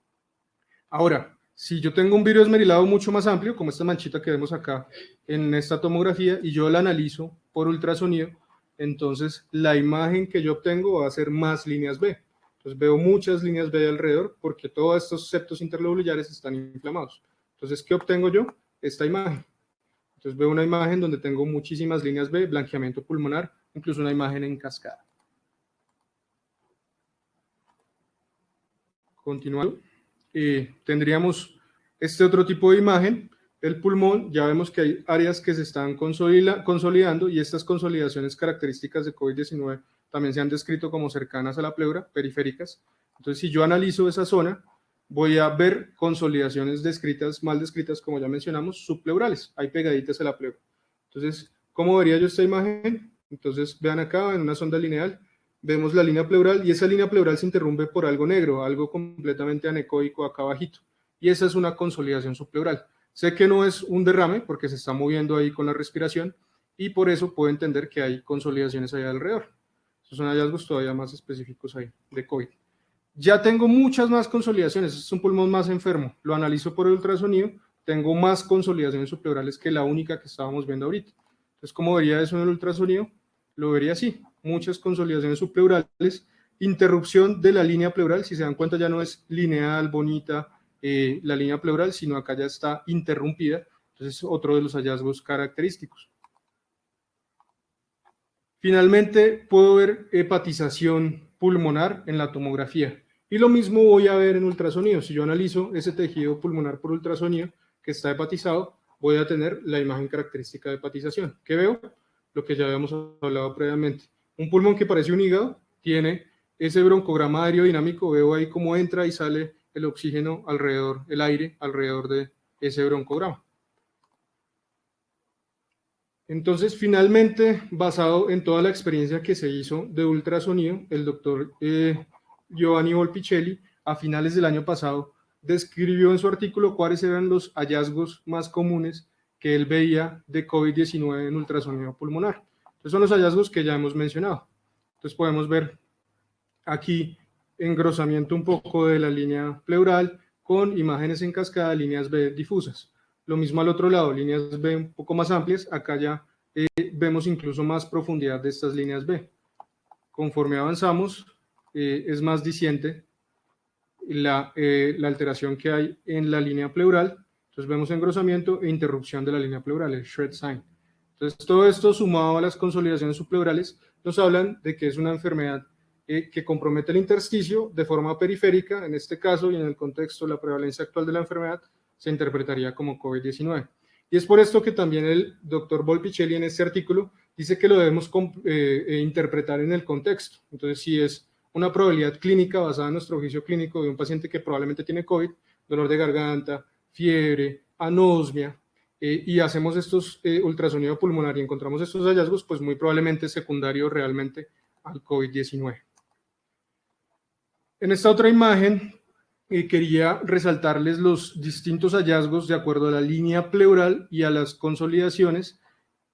Ahora, si yo tengo un vidrio esmerilado mucho más amplio, como esta manchita que vemos acá en esta tomografía, y yo la analizo por ultrasonido, entonces la imagen que yo obtengo va a ser más líneas B. Entonces veo muchas líneas B alrededor porque todos estos septos interlobulares están inflamados. Entonces, ¿qué obtengo yo? Esta imagen. Entonces veo una imagen donde tengo muchísimas líneas B, blanqueamiento pulmonar, incluso una imagen en cascada. Continuando, tendríamos este otro tipo de imagen. El pulmón, ya vemos que hay áreas que se están consolidando y estas consolidaciones características de COVID-19 también se han descrito como cercanas a la pleura, periféricas. Entonces, si yo analizo esa zona, voy a ver consolidaciones descritas, mal descritas, como ya mencionamos, subpleurales, hay pegaditas a la pleura. Entonces, ¿cómo vería yo esta imagen? Entonces, vean acá en una sonda lineal, vemos la línea pleural y esa línea pleural se interrumpe por algo negro, algo completamente anecoico acá abajito. Y esa es una consolidación subpleural. Sé que no es un derrame porque se está moviendo ahí con la respiración y por eso puedo entender que hay consolidaciones allá alrededor. Estos son hallazgos todavía más específicos ahí de COVID. Ya tengo muchas más consolidaciones, es un pulmón más enfermo. Lo analizo por el ultrasonido, tengo más consolidaciones subpleurales que la única que estábamos viendo ahorita. Entonces, ¿cómo vería eso en el ultrasonido? Lo vería así, muchas consolidaciones subpleurales, interrupción de la línea pleural, si se dan cuenta ya no es lineal, bonita, la línea pleural, sino acá ya está interrumpida. Entonces, otro de los hallazgos característicos. Finalmente, puedo ver hepatización pulmonar en la tomografía. Y lo mismo voy a ver en ultrasonido. Si yo analizo ese tejido pulmonar por ultrasonido que está hepatizado, voy a tener la imagen característica de hepatización. ¿Qué veo? Lo que ya habíamos hablado previamente. Un pulmón que parece un hígado tiene ese broncograma aerodinámico, veo ahí cómo entra y sale el oxígeno alrededor, el aire alrededor de ese broncograma. Entonces, finalmente, basado en toda la experiencia que se hizo de ultrasonido, el doctor Giovanni Volpicelli, a finales del año pasado, describió en su artículo cuáles eran los hallazgos más comunes que él veía de COVID-19 en ultrasonido pulmonar. Entonces, son los hallazgos que ya hemos mencionado. Entonces, podemos ver aquí engrosamiento un poco de la línea pleural con imágenes en cascada, líneas B difusas. Lo mismo al otro lado, líneas B un poco más amplias, acá ya vemos incluso más profundidad de estas líneas B. Conforme avanzamos, es más diciente la alteración que hay en la línea pleural. Entonces vemos engrosamiento e interrupción de la línea pleural, el shred sign. Entonces todo esto sumado a las consolidaciones subpleurales nos hablan de que es una enfermedad que compromete el intersticio de forma periférica, en este caso y en el contexto de la prevalencia actual de la enfermedad, se interpretaría como COVID-19. Y es por esto que también el doctor Volpicelli en este artículo dice que lo debemos interpretar en el contexto. Entonces, si es una probabilidad clínica basada en nuestro juicio clínico de un paciente que probablemente tiene COVID, dolor de garganta, fiebre, anosmia, y hacemos estos ultrasonido pulmonar y encontramos estos hallazgos, pues muy probablemente es secundario realmente al COVID-19. En esta otra imagen quería resaltarles los distintos hallazgos de acuerdo a la línea pleural y a las consolidaciones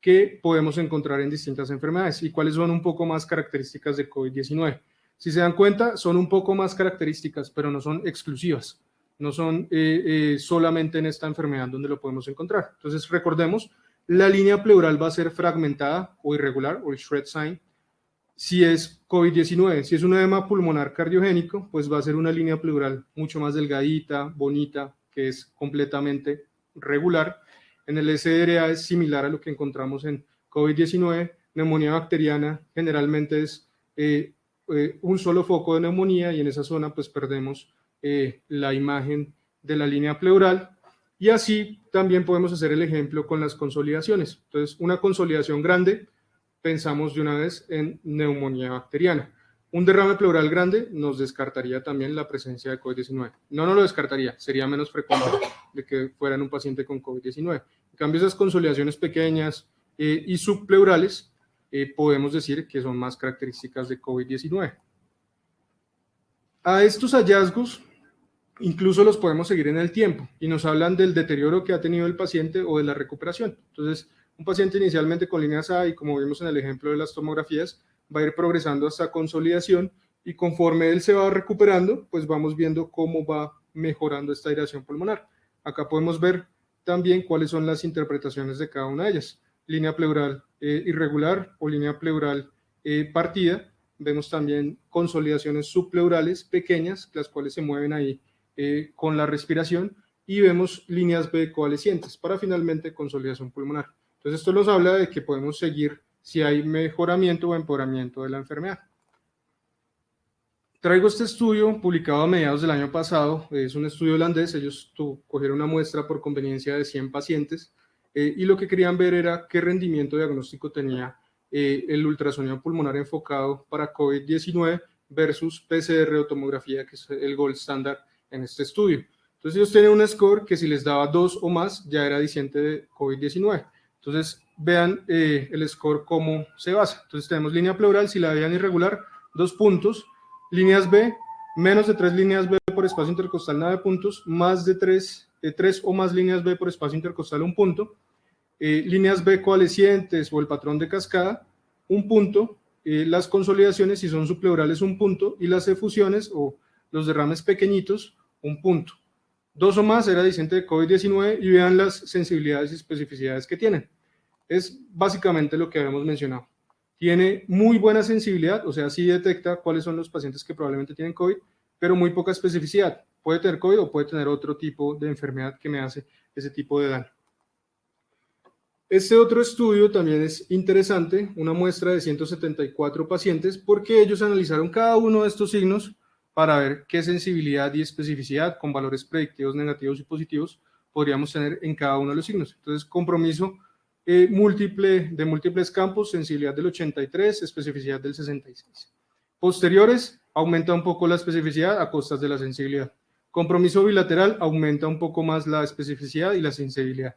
que podemos encontrar en distintas enfermedades y cuáles son un poco más características de COVID-19. Si se dan cuenta, son un poco más características, pero no son exclusivas, no son solamente en esta enfermedad donde lo podemos encontrar. Entonces, recordemos, la línea pleural va a ser fragmentada o irregular, o el shred sign, si es COVID-19. Si es un edema pulmonar cardiogénico, pues va a ser una línea pleural mucho más delgadita, bonita, que es completamente regular. En el SDRA es similar a lo que encontramos en COVID-19. Neumonía bacteriana generalmente es un solo foco de neumonía y en esa zona pues perdemos la imagen de la línea pleural. Y así también podemos hacer el ejemplo con las consolidaciones. Entonces, una consolidación grande, pensamos de una vez en neumonía bacteriana. Un derrame pleural grande nos descartaría también la presencia de COVID-19. No lo descartaría, sería menos frecuente de que fuera en un paciente con COVID-19. En cambio, esas consolidaciones pequeñas y subpleurales podemos decir que son más características de COVID-19. A estos hallazgos incluso los podemos seguir en el tiempo y nos hablan del deterioro que ha tenido el paciente o de la recuperación. Entonces, un paciente inicialmente con líneas A y como vimos en el ejemplo de las tomografías, va a ir progresando hasta consolidación y conforme él se va recuperando, pues vamos viendo cómo va mejorando esta aireación pulmonar. Acá podemos ver también cuáles son las interpretaciones de cada una de ellas. línea pleural irregular o línea pleural partida. Vemos también consolidaciones subpleurales pequeñas, las cuales se mueven ahí con la respiración, y vemos líneas B coalescientes para finalmente consolidación pulmonar. Entonces esto nos habla de que podemos seguir si hay mejoramiento o empeoramiento de la enfermedad. Traigo este estudio publicado a mediados del año pasado, es un estudio holandés, ellos cogieron una muestra por conveniencia de 100 pacientes y lo que querían ver era qué rendimiento diagnóstico tenía el ultrasonido pulmonar enfocado para COVID-19 versus PCR o tomografía, que es el gold standard en este estudio. Entonces ellos tienen un score que si les daba 2 o más ya era diciente de COVID-19. Entonces vean el score cómo se basa. Entonces tenemos línea pleural, si la veían irregular, 2 puntos. Líneas B, menos de 3 líneas B por espacio intercostal, 9 puntos, más de 3 o más líneas B por espacio intercostal, 1 punto. Líneas B coalescientes o el patrón de cascada, 1 punto. Las consolidaciones, si son subpleurales, 1 punto. Y las efusiones o los derrames pequeñitos, 1 punto. 2 o más era diciente de COVID-19 y vean las sensibilidades y especificidades que tienen. Es básicamente lo que habíamos mencionado. Tiene muy buena sensibilidad, o sea, sí detecta cuáles son los pacientes que probablemente tienen COVID, pero muy poca especificidad. Puede tener COVID o puede tener otro tipo de enfermedad que me hace ese tipo de daño. Este otro estudio también es interesante, una muestra de 174 pacientes, porque ellos analizaron cada uno de estos signos para ver qué sensibilidad y especificidad con valores predictivos negativos y positivos podríamos tener en cada uno de los signos. Entonces, compromiso de múltiples campos, sensibilidad del 83, especificidad del 66. Posteriores, aumenta un poco la especificidad a costas de la sensibilidad. Compromiso bilateral, aumenta un poco más la especificidad y la sensibilidad.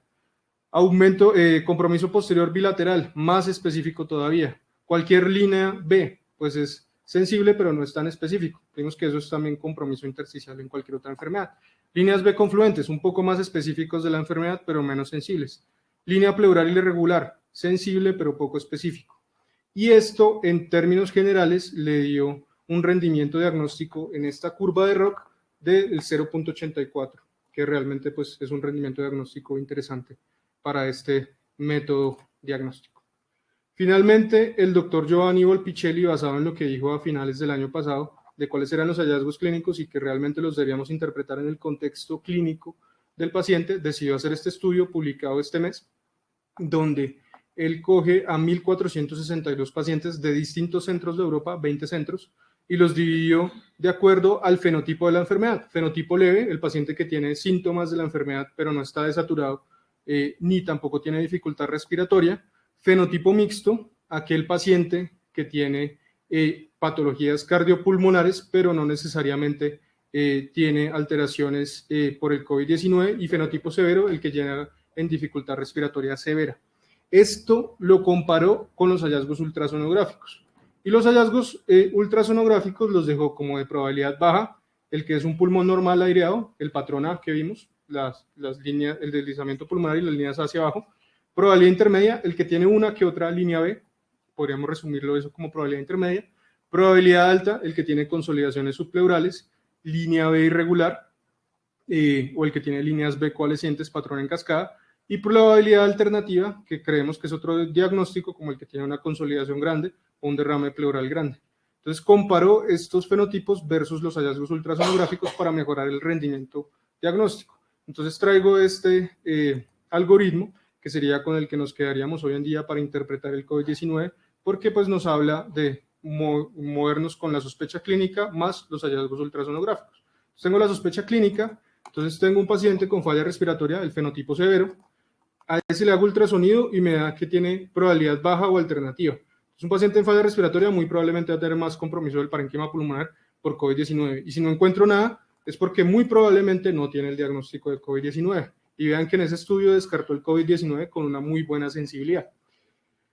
Compromiso posterior bilateral, más específico todavía. Cualquier línea B, pues es sensible, pero no es tan específico. Vemos que eso es también compromiso intersticial en cualquier otra enfermedad. Líneas B confluentes, un poco más específicos de la enfermedad, pero menos sensibles. Línea pleural irregular, sensible pero poco específico. Y esto, en términos generales, le dio un rendimiento diagnóstico en esta curva de ROC del 0.84, que realmente pues, es un rendimiento diagnóstico interesante para este método diagnóstico. Finalmente, el doctor Giovanni Volpicelli, basado en lo que dijo a finales del año pasado, de cuáles eran los hallazgos clínicos y que realmente los debíamos interpretar en el contexto clínico del paciente, decidió hacer este estudio publicado este mes, donde él coge a 1.462 pacientes de distintos centros de Europa, 20 centros, y los dividió de acuerdo al fenotipo de la enfermedad. Fenotipo leve, el paciente que tiene síntomas de la enfermedad, pero no está desaturado, ni tampoco tiene dificultad respiratoria. Fenotipo mixto, aquel paciente que tiene patologías cardiopulmonares, pero no necesariamente tiene alteraciones por el COVID-19, y fenotipo severo, el que llega en dificultad respiratoria severa. Esto lo comparó con los hallazgos ultrasonográficos. Y los hallazgos ultrasonográficos los dejó como de probabilidad baja, el que es un pulmón normal aireado, el patrón A que vimos, las líneas, el deslizamiento pulmonar y las líneas hacia abajo. Probabilidad intermedia, el que tiene una que otra línea B, podríamos resumirlo eso como probabilidad intermedia. Probabilidad alta, el que tiene consolidaciones subpleurales, línea B irregular, o el que tiene líneas B coalescientes, patrón en cascada. Y probabilidad alternativa, que creemos que es otro diagnóstico, como el que tiene una consolidación grande o un derrame pleural grande. Entonces comparó estos fenotipos versus los hallazgos ultrasonográficos para mejorar el rendimiento diagnóstico. Entonces traigo este algoritmo, que sería con el que nos quedaríamos hoy en día para interpretar el COVID-19, porque pues nos habla de movernos con la sospecha clínica más los hallazgos ultrasonográficos. Entonces, tengo la sospecha clínica, entonces tengo un paciente con falla respiratoria, el fenotipo severo, a ese le hago ultrasonido y me da que tiene probabilidad baja o alternativa. Es un paciente en falla respiratoria, muy probablemente va a tener más compromiso del parénquima pulmonar por COVID-19. Y si no encuentro nada, es porque muy probablemente no tiene el diagnóstico de COVID-19. Y vean que en ese estudio descartó el COVID-19 con una muy buena sensibilidad.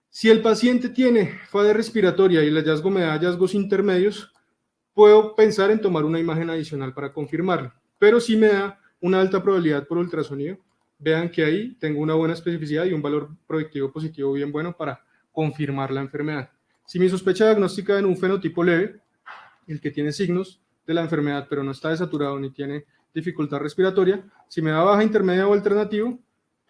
Si el paciente tiene falla respiratoria y el hallazgo me da hallazgos intermedios, puedo pensar en tomar una imagen adicional para confirmarlo. Pero si me da una alta probabilidad por ultrasonido, vean que ahí tengo una buena especificidad y un valor predictivo positivo bien bueno para confirmar la enfermedad. Si mi sospecha diagnóstica en un fenotipo leve, el que tiene signos de la enfermedad pero no está desaturado ni tiene dificultad respiratoria, si me da baja, intermedia o alternativo,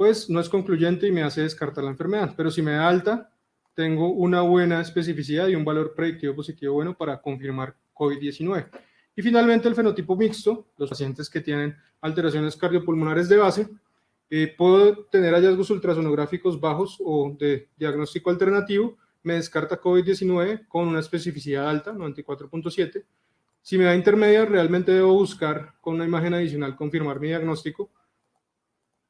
pues no es concluyente y me hace descartar la enfermedad. Pero si me da alta, tengo una buena especificidad y un valor predictivo positivo bueno para confirmar COVID-19. Y finalmente el fenotipo mixto, los pacientes que tienen alteraciones cardiopulmonares de base, puedo tener hallazgos ultrasonográficos bajos o de diagnóstico alternativo, me descarta COVID-19 con una especificidad alta, 94.7. Si me da intermedia, realmente debo buscar con una imagen adicional confirmar mi diagnóstico.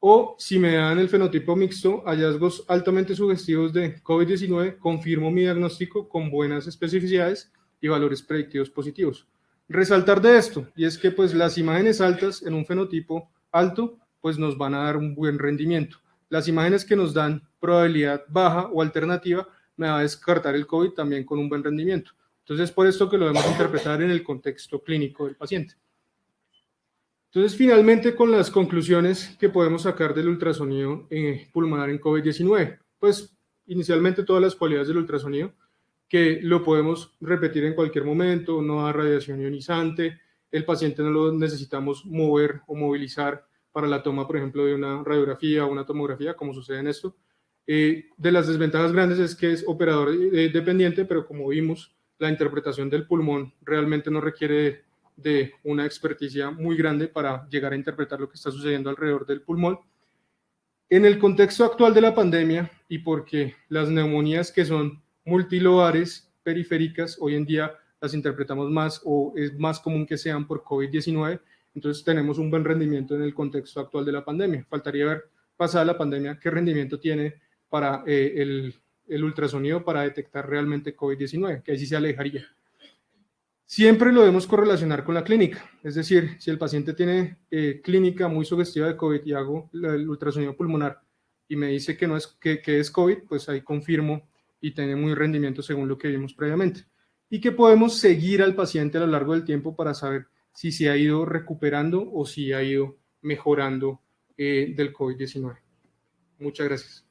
O si me dan el fenotipo mixto, hallazgos altamente sugestivos de COVID-19, confirmo mi diagnóstico con buenas especificidades y valores predictivos positivos. Resaltar de esto, y es que pues las imágenes altas en un fenotipo alto, pues nos van a dar un buen rendimiento. Las imágenes que nos dan probabilidad baja o alternativa, me va a descartar el COVID también con un buen rendimiento. Entonces, por esto que lo debemos interpretar en el contexto clínico del paciente. Entonces, finalmente, con las conclusiones que podemos sacar del ultrasonido pulmonar en COVID-19, pues inicialmente todas las cualidades del ultrasonido, que lo podemos repetir en cualquier momento, no da radiación ionizante, el paciente no lo necesitamos mover o movilizar para la toma, por ejemplo, de una radiografía o una tomografía, como sucede en esto. De las desventajas grandes es que es operador dependiente, pero como vimos, la interpretación del pulmón realmente no requiere de una experticia muy grande para llegar a interpretar lo que está sucediendo alrededor del pulmón. En el contexto actual de la pandemia, y porque las neumonías que son multilobares periféricas, hoy en día las interpretamos más o es más común que sean por COVID-19, entonces tenemos un buen rendimiento en el contexto actual de la pandemia. Faltaría ver, pasada la pandemia, qué rendimiento tiene para el ultrasonido para detectar realmente COVID-19, que ahí sí se alejaría. Siempre lo debemos correlacionar con la clínica, es decir, si el paciente tiene clínica muy sugestiva de COVID y hago el ultrasonido pulmonar y me dice que, no es, que es COVID, pues ahí confirmo y tiene muy rendimiento según lo que vimos previamente. Y que podemos seguir al paciente a lo largo del tiempo para saber si se ha ido recuperando o si ha ido mejorando del COVID-19. Muchas gracias.